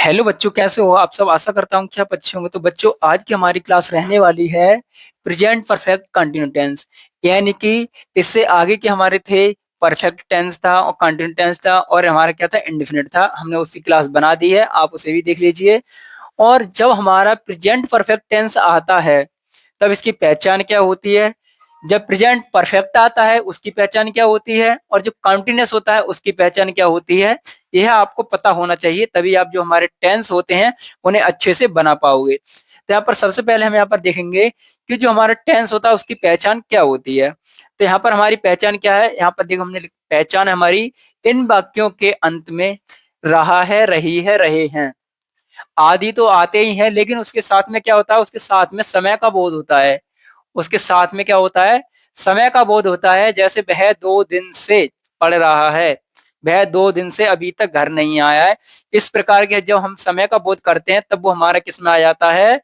Hello बच्चों, कैसे हो आप सब। आशा करता हूँ कि आप अच्छे होंगे। तो बच्चों, आज की हमारी क्लास रहने वाली है प्रेजेंट परफेक्ट कंटिन्यू टेंस, यानी कि इससे आगे के हमारे थे परफेक्ट टेंस था और कंटिन्यू टेंस था और हमारा क्या था, इंडेफिनिट था। हमने उसकी क्लास बना दी है, आप उसे भी देख लीजिए। और जब हमारा प्रेजेंट परफेक्ट टेंस आता है तब इसकी पहचान क्या होती है। जब प्रेजेंट परफेक्ट आता है उसकी पहचान क्या होती है, और जो कंटिन्यूअस होता है उसकी पहचान क्या होती है। यह आपको पता होना चाहिए, तभी आप जो हमारे टेंस होते हैं उन्हें अच्छे से बना पाओगे। तो यहाँ पर सबसे पहले हम यहाँ पर देखेंगे कि जो हमारा टेंस होता है उसकी पहचान क्या होती है। तो यहाँ पर हमारी पहचान क्या है, यहाँ पर देखो हमने पहचान हमारी इन वाक्यों के अंत में रहा है, रही है, रहे हैं आदि तो आते ही हैं, लेकिन उसके साथ में क्या होता है, उसके साथ में समय का बोध होता है। उसके साथ में क्या होता है, समय का बोध होता है। जैसे वह 2 दिन से पढ़ रहा है, वह 2 दिन से अभी तक घर नहीं आया है। इस प्रकार के जब हम समय का बोध करते हैं तब वो हमारा किस में आ जाता है,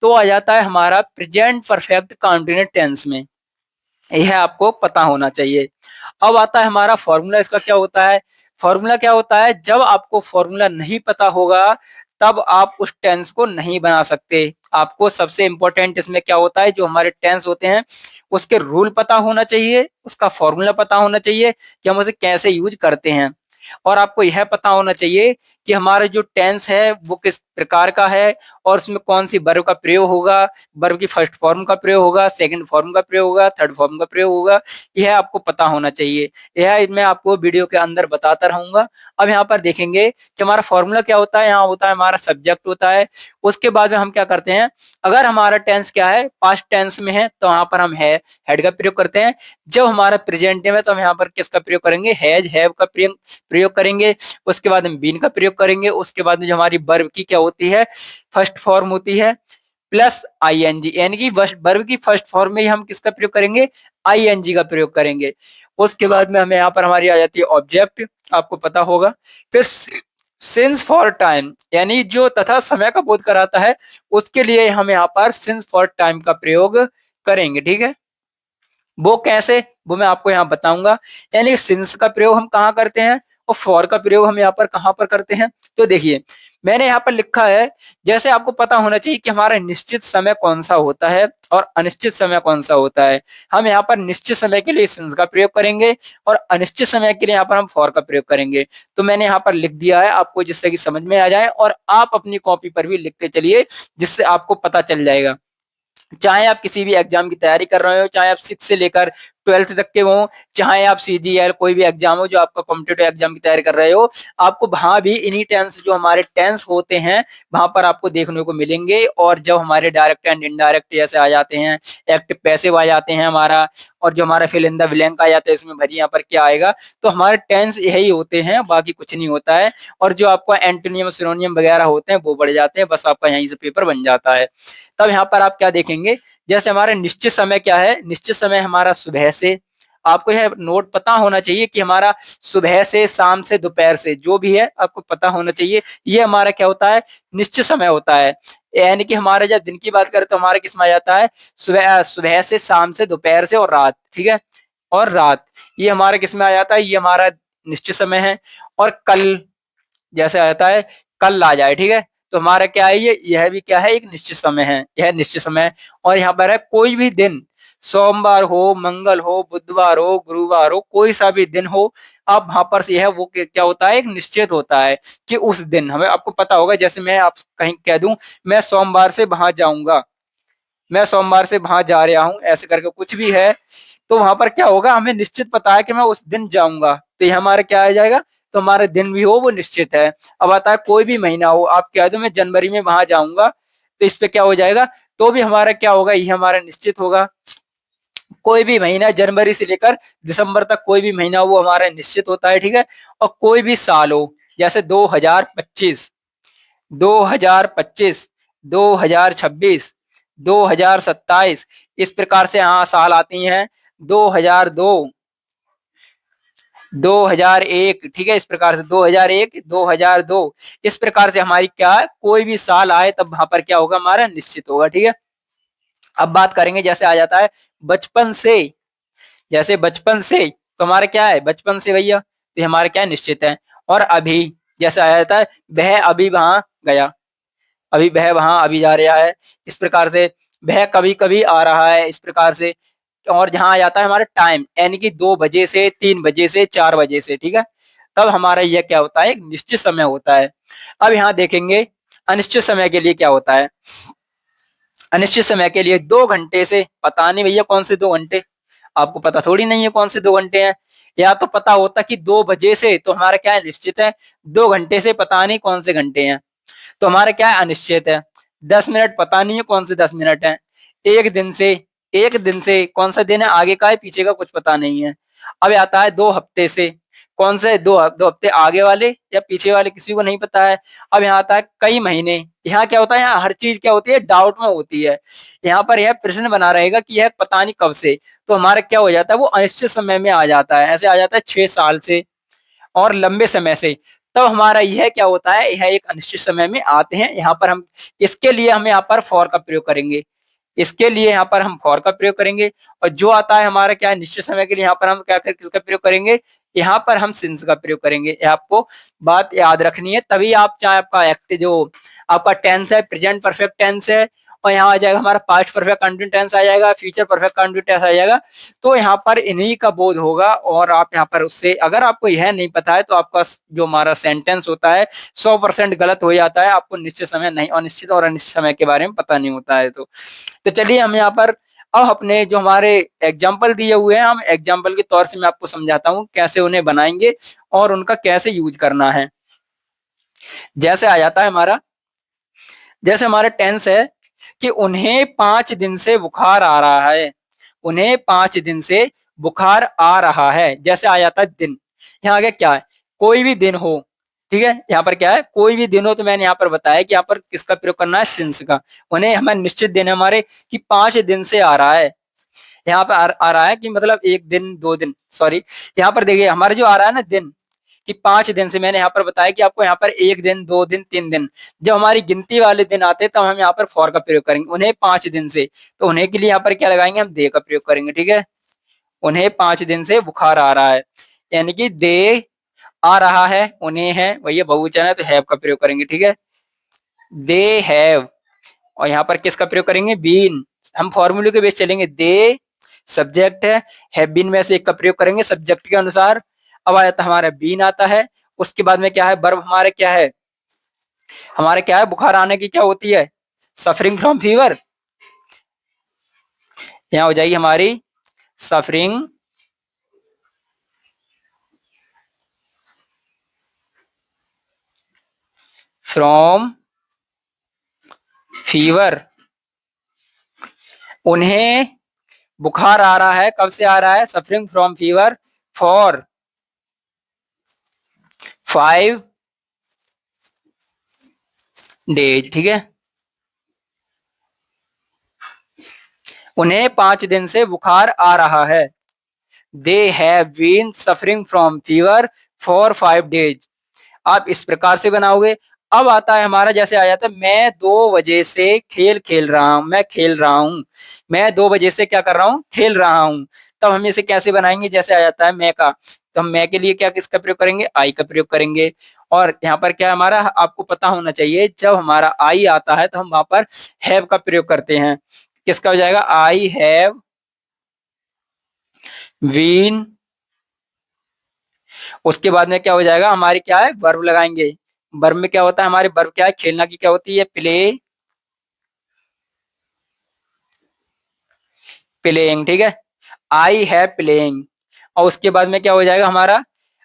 तो आ जाता है हमारा प्रेजेंट परफेक्ट कंटिन्यूअस टेंस में। यह आपको पता होना चाहिए। अब आता है हमारा फॉर्मूला। इसका क्या होता है, फॉर्मूला क्या होता है, जब आपको फॉर्मूला नहीं पता होगा तब आप उस टेंस को नहीं बना सकते। आपको सबसे इंपॉर्टेंट इसमें क्या होता है, जो हमारे टेंस होते हैं उसके रूल पता होना चाहिए, उसका फॉर्मूला पता होना चाहिए कि हम उसे कैसे यूज करते हैं। और आपको यह पता होना चाहिए कि हमारा जो टेंस है वो किस प्रकार का है और उसमें कौन सी वर्ब का प्रयोग होगा। वर्ब की फर्स्ट फॉर्म का प्रयोग होगा, सेकंड फॉर्म का प्रयोग होगा, थर्ड फॉर्म का प्रयोग होगा। यह आपको पता होना चाहिए। यह मैं आपको वीडियो के अंदर बताता रहूंगा। अब यहाँ पर देखेंगे कि हमारा फॉर्मूला क्या होता है। यहाँ होता है हमारा सब्जेक्ट होता है। उसके बाद में हम क्या करते हैं, अगर हमारा टेंस क्या है, पास्ट टेंस में है, तो यहाँ पर हम है हेड का प्रयोग करते हैं। जब हमारा प्रेजेंट में, तो हम यहाँ पर किसका प्रयोग करेंगे, हैज हैव का प्रयोग करेंगे। उसके बाद हम बीन का प्रयोग करेंगे। उसके बाद में जो हमारी वर्ब की क्या होती है, फर्स्ट फॉर्म होती है प्लस आईएनजी, यानी कि वर्ब की फर्स्ट फॉर्म में ही हम किसका प्रयोग करेंगे, आईएनजी का प्रयोग करेंगे। उसके बाद में हमें यहाँ पर हमारी आ जाती है ऑब्जेक्ट, आपको पता होगा। फिर सिंस फॉर टाइम, यानी जो तथा समय का बोध कराता है, उसके लिए हम यहाँ पर सिंस फॉर टाइम का प्रयोग करेंगे। ठीक है, वो कैसे, वो मैं आपको यहाँ बताऊंगा। यानी सिंस का प्रयोग हम कहाँ करते हैं और फॉर का प्रयोग हम यहाँ पर कहाँ पर करते हैं। तो देखिए, मैंने यहाँ पर लिखा है, जैसे आपको पता होना चाहिए कि हमारा निश्चित समय कौन सा होता है और अनिश्चित समय कौन सा होता है। हम यहाँ पर निश्चित समय के लिए सिंस का प्रयोग करेंगे और अनिश्चित समय के लिए यहाँ पर हम फॉर का प्रयोग करेंगे। तो मैंने यहाँ पर लिख दिया है आपको, जिससे कि समझ में आ जाए, और आप अपनी कॉपी पर भी लिखते चलिए, जिससे आपको पता चल जाएगा। चाहे आप किसी भी एग्जाम की तैयारी कर रहे हो, चाहे आप 6 से लेकर 12th तक के हो, चाहे आप सीजीएल कोई भी एग्जाम हो जो आपका कॉम्पिटेटिव एग्जाम की तैयारी कर रहे हो, आपको वहां भी इन्हीं टेंस, जो हमारे टेंस होते हैं, वहां पर आपको देखने को मिलेंगे। और जब हमारे डायरेक्ट एंड इनडायरेक्ट जैसे आ जाते हैं, एक्टिव पैसिव आ जाते हैं हमारा, और जो हमारा फिल इन द ब्लैंक आ जाता है, इसमें भरी यहाँ पर क्या आएगा, तो हमारे टेंस यही होते हैं, बाकी कुछ नहीं होता है। और जो आपका एंटोनियम सिनोनियम वगैरह होते हैं वो बढ़ जाते हैं, बस आपका यहीं से पेपर बन जाता है। तब यहाँ पर आप क्या देखेंगे, जैसे हमारा निश्चित समय क्या है, निश्चित समय हमारा सुबह से, आपको यह नोट पता होना चाहिए कि हमारा सुबह से, शाम से, दोपहर से, जो भी है आपको पता होना चाहिए। ये हमारा क्या होता है, निश्चित समय होता है। यानी कि हमारे जब दिन की बात करें तो हमारा किस में आ जाता है, सुबह, सुबह से, शाम से, दोपहर से और रात। ठीक है, और रात, ये हमारा किस में आ जाता है, ये हमारा निश्चित समय है। और कल जैसे आ जाता है, कल आ जाए। ठीक है, तो हमारा क्या है, ये यह भी क्या है, एक निश्चित समय है, यह निश्चित समय है। और यहाँ पर है कोई भी दिन, सोमवार हो, मंगल हो, बुधवार हो, गुरुवार हो, कोई सा भी दिन हो, अब वहां पर से है वो क्या होता है, एक निश्चित होता है कि उस दिन हमें, आपको पता होगा। जैसे मैं आप कहीं कह दूं, मैं सोमवार से वहां जाऊंगा, मैं सोमवार से वहां जा रहा हूं, ऐसे करके कुछ भी है, तो वहां पर क्या होगा, हमें निश्चित पता है कि मैं उस दिन जाऊंगा, तो ये हमारा क्या आ जाएगा, तो हमारा दिन भी हो वो निश्चित है। अब आता है कोई भी महीना हो, आप कह दो मैं जनवरी में वहां जाऊंगा, तो इस पे क्या हो जाएगा, तो भी हमारा क्या होगा, ये हमारा निश्चित होगा। कोई भी महीना जनवरी से लेकर दिसंबर तक, कोई भी महीना वो हमारा निश्चित होता है। ठीक है, और कोई भी साल हो, जैसे 2025, 2025, 2026, 2027, इस प्रकार से हाँ साल आती हैं। 2002, 2001, ठीक है, इस प्रकार से 2001, 2002, इस प्रकार से हमारी क्या है, कोई भी साल आए तब वहां पर क्या होगा, हमारा निश्चित होगा। ठीक है, अब बात करेंगे, जैसे आ जाता है बचपन से, जैसे बचपन से, तो हमारा क्या है, बचपन से भैया, तो हमारा क्या है, निश्चित है। और अभी, जैसे आ जाता है वह अभी वहां गया, अभी वह वहां अभी जा रहा है, इस प्रकार से वह कभी कभी आ रहा है, इस प्रकार से। और जहां आ जाता है हमारा टाइम, यानी कि 2 बजे से, 3 बजे से, 4 बजे से, ठीक है, तब हमारा यह क्या होता है, एक निश्चित समय होता है। अब यहाँ देखेंगे अनिश्चित समय के लिए क्या होता है। अनिश्चित समय के लिए 2 घंटे से, पता नहीं भैया कौन से 2 घंटे, आपको पता थोड़ी नहीं है कौन से 2 घंटे हैं। या तो पता होता कि 2 बजे से, तो हमारा क्या है, निश्चित है। 2 घंटे से पता नहीं कौन से घंटे हैं, तो हमारा क्या है, अनिश्चित है। 10 मिनट पता नहीं है कौन से 10 मिनट है। एक दिन से, एक दिन से कौन सा दिन है, आगे का है पीछे का कुछ पता नहीं है। अब आता है 2 हफ्ते से, कौन से दो दो हफ्ते, आगे वाले या पीछे वाले, किसी को नहीं पता है। अब यहाँ आता है कई महीने। यहाँ क्या होता है, यहाँ हर चीज क्या होती है, डाउट में होती है। यहाँ पर यह प्रश्न बना रहेगा कि यह पता नहीं कब से, तो हमारा क्या हो जाता है, वो अनिश्चित समय में आ जाता है। ऐसे आ जाता है 6 साल से और लंबे समय से। तब हमारा यह क्या होता है, यह एक अनिश्चित समय में आते हैं। यहाँ पर हम, इसके लिए हम यहाँ पर फॉर का प्रयोग करेंगे, इसके लिए यहाँ पर हम फॉर का प्रयोग करेंगे। और जो आता है हमारा क्या है, निश्चित समय के लिए, यहाँ पर हम क्या कर किसका प्रयोग करेंगे, यहाँ पर हम सिंस का प्रयोग करेंगे। ये आपको बात याद रखनी है, तभी आप, चाहे आपका एक्ट जो आपका टेंस है, प्रेजेंट परफेक्ट टेंस है, और यहाँ आ जाएगा हमारा पास्ट परफेक्ट कंटिन्यूअस टेंस आ जाएगा, फ्यूचर परफेक्ट कंटिन्यूअस टेंस आ जाएगा। तो यहाँ पर इन्हीं का बोध होगा। और आप यहाँ पर उससे, अगर आपको यह नहीं पता है, तो आपका जो हमारा सेंटेंस होता है 100% गलत हो जाता है। आपको निश्चित समय नहीं, अनिश्चित और अनिश्चित समय के बारे में पता नहीं होता है। तो चलिए हम यहाँ पर अब अपने जो हमारे एग्जाम्पल दिए हुए हैं, हम एग्जाम्पल के तौर से मैं आपको समझाता हूँ कैसे उन्हें बनाएंगे और उनका कैसे यूज करना है। जैसे आ जाता है हमारा, जैसे हमारा टेंस है कि उन्हें 5 दिन से बुखार आ रहा है, उन्हें 5 दिन से बुखार आ रहा है। जैसे आ जाता है दिन, यहाँ आगे क्या है, कोई भी दिन हो, ठीक है, यहाँ पर क्या है, कोई भी दिन हो। तो मैंने यहाँ पर बताया कि यहाँ पर किसका प्रयोग करना है, सिंस का। उन्हें हमें निश्चित दिन है हमारे कि 5 दिन से आ रहा है। यहाँ पे आ रहा है कि मतलब 1 दिन 2 दिन, सॉरी, यहाँ पर देखिए हमारा जो आ रहा है ना दिन, कि 5 दिन से, मैंने यहाँ पर बताया कि आपको यहाँ पर 1 दिन 2 दिन 3 दिन, जब हमारी गिनती वाले दिन आते हैं तब हम यहाँ पर फॉर का प्रयोग करेंगे। उन्हें 5 दिन से, तो उन्हें के लिए यहाँ पर क्या लगाएंगे, हम दे का प्रयोग करेंगे, ठीक है। उन्हें 5 दिन से बुखार आ रहा है, यानी कि दे आ रहा है, उन्हें है, वही बहुवचन है, तो हैव का प्रयोग करेंगे, ठीक है। दे हैव, और यहाँ पर किसका प्रयोग करेंगे, बीन। हम फॉर्मूले के बेस चलेंगे, दे सब्जेक्ट है बीन में से एक का प्रयोग करेंगे सब्जेक्ट के अनुसार। अब आ जाता है हमारा बीन आता है, उसके बाद में क्या है, वर्ब हमारे क्या है, हमारे क्या है, बुखार आने की क्या होती है, सफरिंग फ्रॉम फीवर। यहाँ हो जाएगी हमारी सफरिंग फ्रॉम फीवर। उन्हें बुखार आ रहा है, कब से आ रहा है, suffering from fever for 5 days, ठीक है। उन्हें 5 दिन से बुखार आ रहा है, they have been suffering from fever for 5 days. आप इस प्रकार से बनाओगे। अब आता है हमारा, जैसे आ जाता है, मैं 2 बजे से खेल खेल रहा हूं, मैं खेल रहा हूं, मैं 2 बजे से क्या कर रहा हूं, खेल रहा हूं। तब हम इसे कैसे बनाएंगे, जैसे आ जाता है मैं का, तो हम मैं के लिए क्या किसका प्रयोग करेंगे, आई का प्रयोग करेंगे। और यहाँ पर क्या हमारा, आपको पता होना चाहिए, जब हमारा आई आता है तो हम वहां पर हैव का प्रयोग करते हैं। किसका हो जाएगा, आई हैव बीन, उसके बाद में क्या हो जाएगा, हमारी क्या है, वर्ब लगाएंगे। वर्ब में क्या होता है, हमारे वर्ब क्या है, खेलना की क्या होती है, प्ले, प्लेइंग, ठीक है। आई है प्लेइंग, और उसके बाद में क्या हो जाएगा हमारा,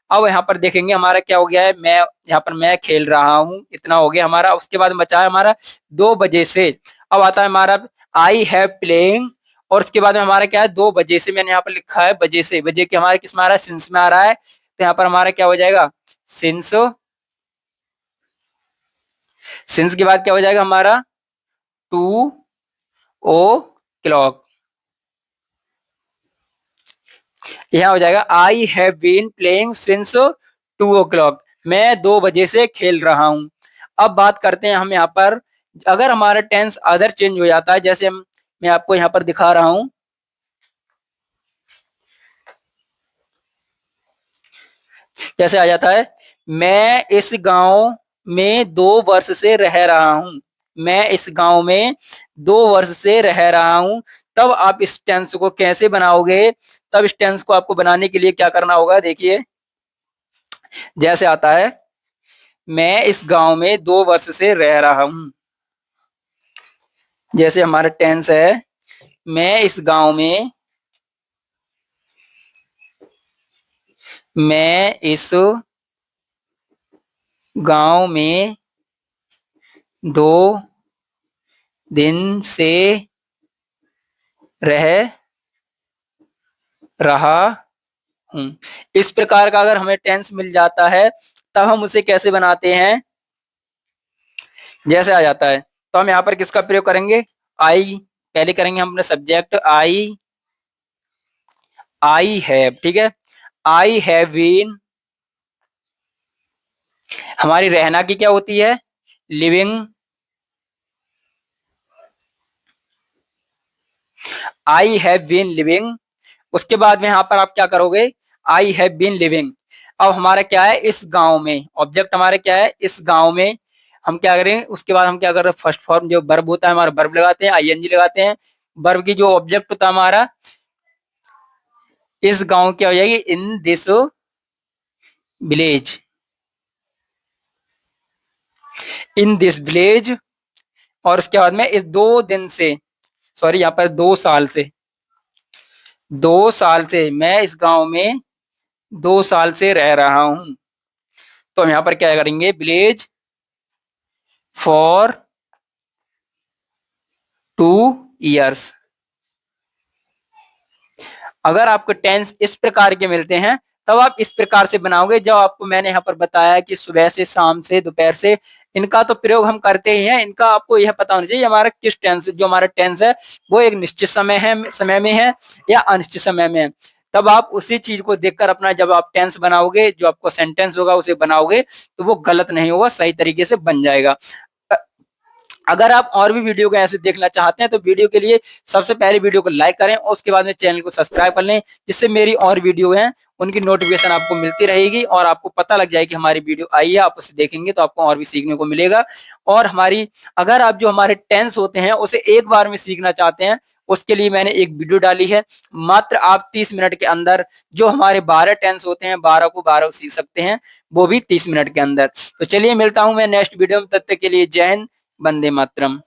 अब यहाँ पर देखेंगे हमारा क्या हो गया है, मैं, यहाँ पर मैं खेल रहा हूँ, इतना हो गया हमारा। उसके बाद बचा है हमारा 2 बजे से। अब आता है हमारा आई हैव प्लेइंग, और उसके बाद में हमारा क्या है, 2 बजे से, मैंने यहाँ पर लिखा है बजे से, बजे के हमारे किस में आ रहा है, सिंस में आ रहा है। तो यहाँ पर हमारा क्या हो जाएगा, सिंस, सिंस के बाद क्या हो जाएगा हमारा, 2 o'clock। यहाँ हो जाएगा I have been playing since 2 o'clock, मैं 2 बजे से खेल रहा हूं। अब बात करते हैं हम यहाँ पर, अगर हमारा टेंस अदर चेंज हो जाता है, जैसे मैं आपको यहाँ पर दिखा रहा हूं, जैसे आ जाता है, मैं इस गांव में 2 वर्ष से रह रहा हूं। मैं इस गांव में 2 वर्ष से रह रहा हूं। तब आप इस टेंस को कैसे बनाओगे? तब इस टेंस को आपको बनाने के लिए क्या करना होगा? देखिए, जैसे आता है, मैं इस गांव में 2 वर्ष से रह रहा हूं। जैसे हमारा टेंस है, मैं इस गांव में, मैं इस गांव में 2 दिन से रह रहा हूं। इस प्रकार का अगर हमें टेंस मिल जाता है, तब हम उसे कैसे बनाते हैं? जैसे आ जाता है, तो हम यहाँ पर किसका प्रयोग करेंगे? आई। पहले करेंगे हम अपने सब्जेक्ट आई हैव, ठीक है। आई हैव बीन, हमारी रहना की क्या होती है? Living. I have been living. उसके बाद में यहाँ पर आप क्या करोगे? I have been living. अब हमारा क्या है? इस गांव में, ऑब्जेक्ट हमारा क्या है? इस गांव में। हम क्या करेंगे? उसके बाद हम क्या कर रहे हैं? फर्स्ट फॉर्म जो वर्ब होता है हमारा, वर्ब लगाते हैं, आईएनजी लगाते हैं। वर्ब की जो ऑब्जेक्ट होता है हमारा, इस गांव क्या हो जाएगी? In this village. In this village. और उसके बाद में इस 2 दिन से, सॉरी यहाँ पर 2 साल से, 2 साल से मैं इस गांव में 2 साल से रह रहा हूं। तो हम यहाँ पर क्या करेंगे? Village for 2 years। अगर आपको टेंस इस प्रकार के मिलते हैं, तब आप इस प्रकार से बनाओगे। जो आपको मैंने यहाँ पर बताया कि सुबह से, शाम से, दोपहर से, इनका तो प्रयोग हम करते ही हैं। इनका आपको यह पता होना चाहिए हमारा किस टेंस, जो हमारा टेंस है वो एक निश्चित समय में है या अनिश्चित समय में है। तब आप उसी चीज को देखकर अपना, जब आप टेंस बनाओगे, जो आपको सेंटेंस होगा उसे बनाओगे, तो वो गलत नहीं होगा, सही तरीके से बन जाएगा। अगर आप और भी वीडियो को ऐसे देखना चाहते हैं, तो वीडियो के लिए सबसे पहले वीडियो को लाइक करें और उसके बाद में चैनल को सब्सक्राइब कर लें, जिससे मेरी और वीडियो हैं उनकी नोटिफिकेशन आपको मिलती रहेगी और आपको पता लग जाएगी कि हमारी वीडियो आई है। आप उसे देखेंगे तो आपको और भी सीखने को मिलेगा। और हमारी, अगर आप जो हमारे टेंस होते हैं उसे एक बार में सीखना चाहते हैं, उसके लिए मैंने एक वीडियो डाली है। मात्र आप 30 मिनट के अंदर जो हमारे 12 टेंस होते हैं, 12 को 12 सीख सकते हैं, वो भी 30 मिनट के अंदर। तो चलिए, मिलता हूं मैं नेक्स्ट वीडियो में। तब तक के लिए जय हिंद, वंदे मातरम।